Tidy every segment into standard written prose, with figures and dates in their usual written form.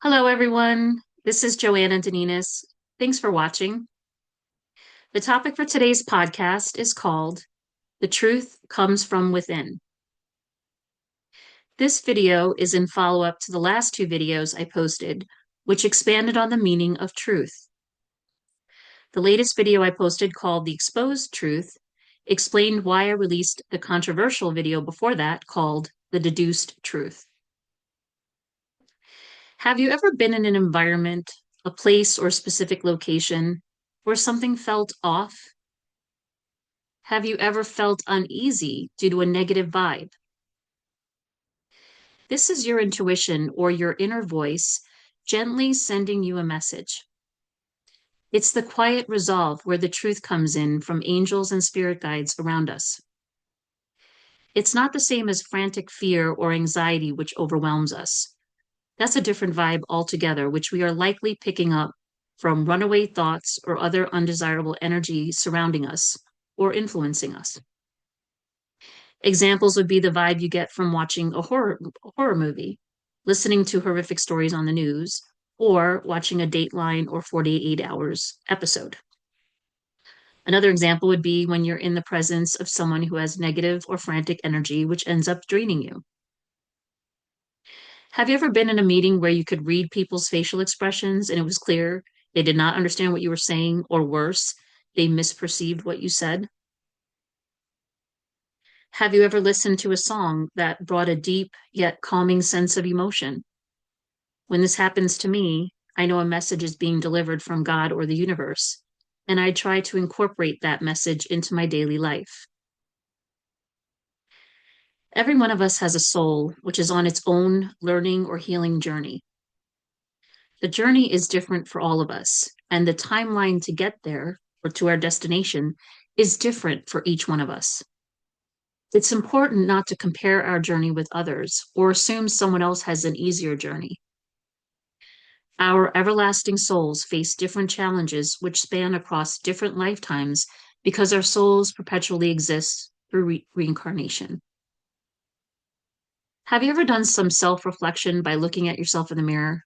Hello, everyone. This is Joanna Daninas. Thanks for watching. The topic for today's podcast is called The Truth Comes From Within. This video is in follow-up to the last two videos I posted, which expanded on the meaning of truth. The latest video I posted, called The Exposed Truth, explained why I released the controversial video before that called The Deduced Truth. Have you ever been in an environment, a place or specific location where something felt off? Have you ever felt uneasy due to a negative vibe? This is your intuition or your inner voice gently sending you a message. It's the quiet resolve where the truth comes in from angels and spirit guides around us. It's not the same as frantic fear or anxiety which overwhelms us. That's a different vibe altogether, which we are likely picking up from runaway thoughts or other undesirable energy surrounding us or influencing us. Examples would be the vibe you get from watching a horror movie, listening to horrific stories on the news, or watching a Dateline or 48 Hours episode. Another example would be when you're in the presence of someone who has negative or frantic energy, which ends up draining you. Have you ever been in a meeting where you could read people's facial expressions and it was clear they did not understand what you were saying, or worse, they misperceived what you said? Have you ever listened to a song that brought a deep yet calming sense of emotion? When this happens to me, I know a message is being delivered from God or the universe, and I try to incorporate that message into my daily life. Every one of us has a soul which is on its own learning or healing journey. The journey is different for all of us, and the timeline to get there or to our destination is different for each one of us. It's important not to compare our journey with others or assume someone else has an easier journey. Our everlasting souls face different challenges which span across different lifetimes because our souls perpetually exist through reincarnation. Have you ever done some self-reflection by looking at yourself in the mirror,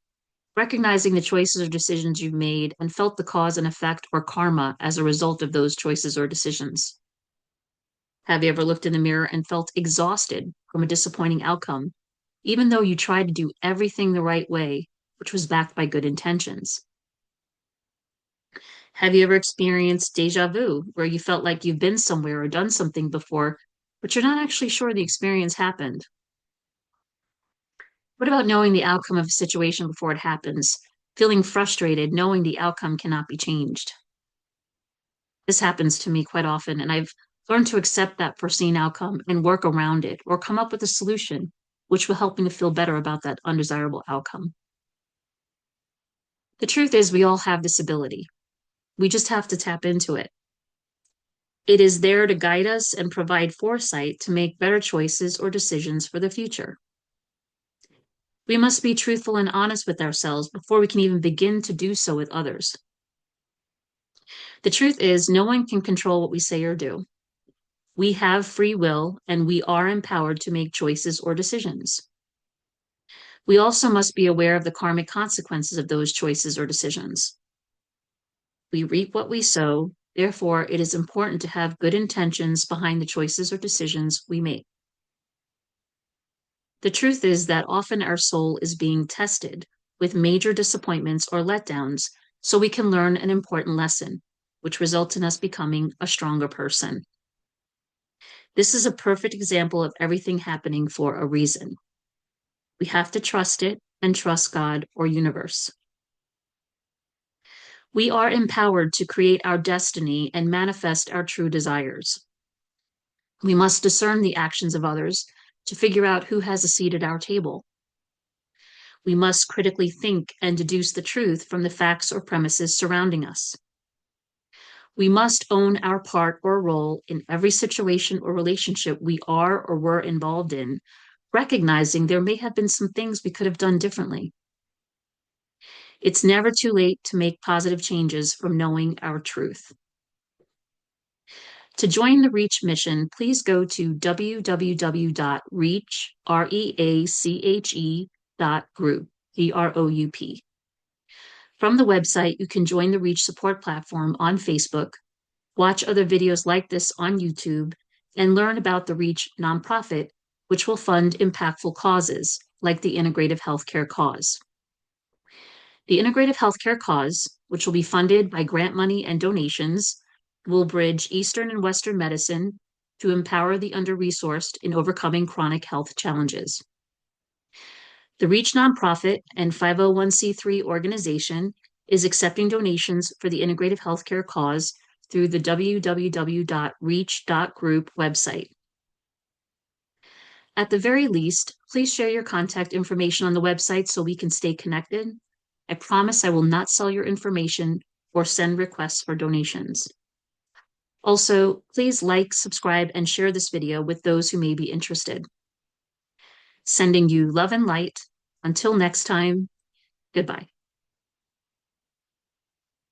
recognizing the choices or decisions you've made, and felt the cause and effect or karma as a result of those choices or decisions? Have you ever looked in the mirror and felt exhausted from a disappointing outcome, even though you tried to do everything the right way, which was backed by good intentions? Have you ever experienced deja vu, where you felt like you've been somewhere or done something before, but you're not actually sure the experience happened? What about knowing the outcome of a situation before it happens, feeling frustrated, knowing the outcome cannot be changed? This happens to me quite often, and I've learned to accept that foreseen outcome and work around it or come up with a solution which will help me to feel better about that undesirable outcome. The truth is, we all have this ability. We just have to tap into it. It is there to guide us and provide foresight to make better choices or decisions for the future. We must be truthful and honest with ourselves before we can even begin to do so with others. The truth is, no one can control what we say or do. We have free will, and we are empowered to make choices or decisions. We also must be aware of the karmic consequences of those choices or decisions. We reap what we sow, therefore, it is important to have good intentions behind the choices or decisions we make. The truth is that often our soul is being tested with major disappointments or letdowns so we can learn an important lesson, which results in us becoming a stronger person. This is a perfect example of everything happening for a reason. We have to trust it and trust God or universe. We are empowered to create our destiny and manifest our true desires. We must discern the actions of others to figure out who has a seat at our table. We must critically think and deduce the truth from the facts or premises surrounding us. We must own our part or role in every situation or relationship we are or were involved in, recognizing there may have been some things we could have done differently. It's never too late to make positive changes from knowing our truth. To join the REACH mission, please go to www.reache.group. Group. From the website, you can join the Reach support platform on Facebook, watch other videos like this on YouTube, and learn about the Reach nonprofit, which will fund impactful causes like the Integrative Healthcare Cause. The Integrative Healthcare Cause, which will be funded by grant money and donations, will bridge Eastern and Western medicine to empower the under-resourced in overcoming chronic health challenges. The Reach nonprofit and 501c3 organization is accepting donations for the Integrative Healthcare Cause through the www.reach.group website. At the very least, please share your contact information on the website so we can stay connected. I promise I will not sell your information or send requests for donations. Also, please like, subscribe, and share this video with those who may be interested. Sending you love and light. Until next time, goodbye.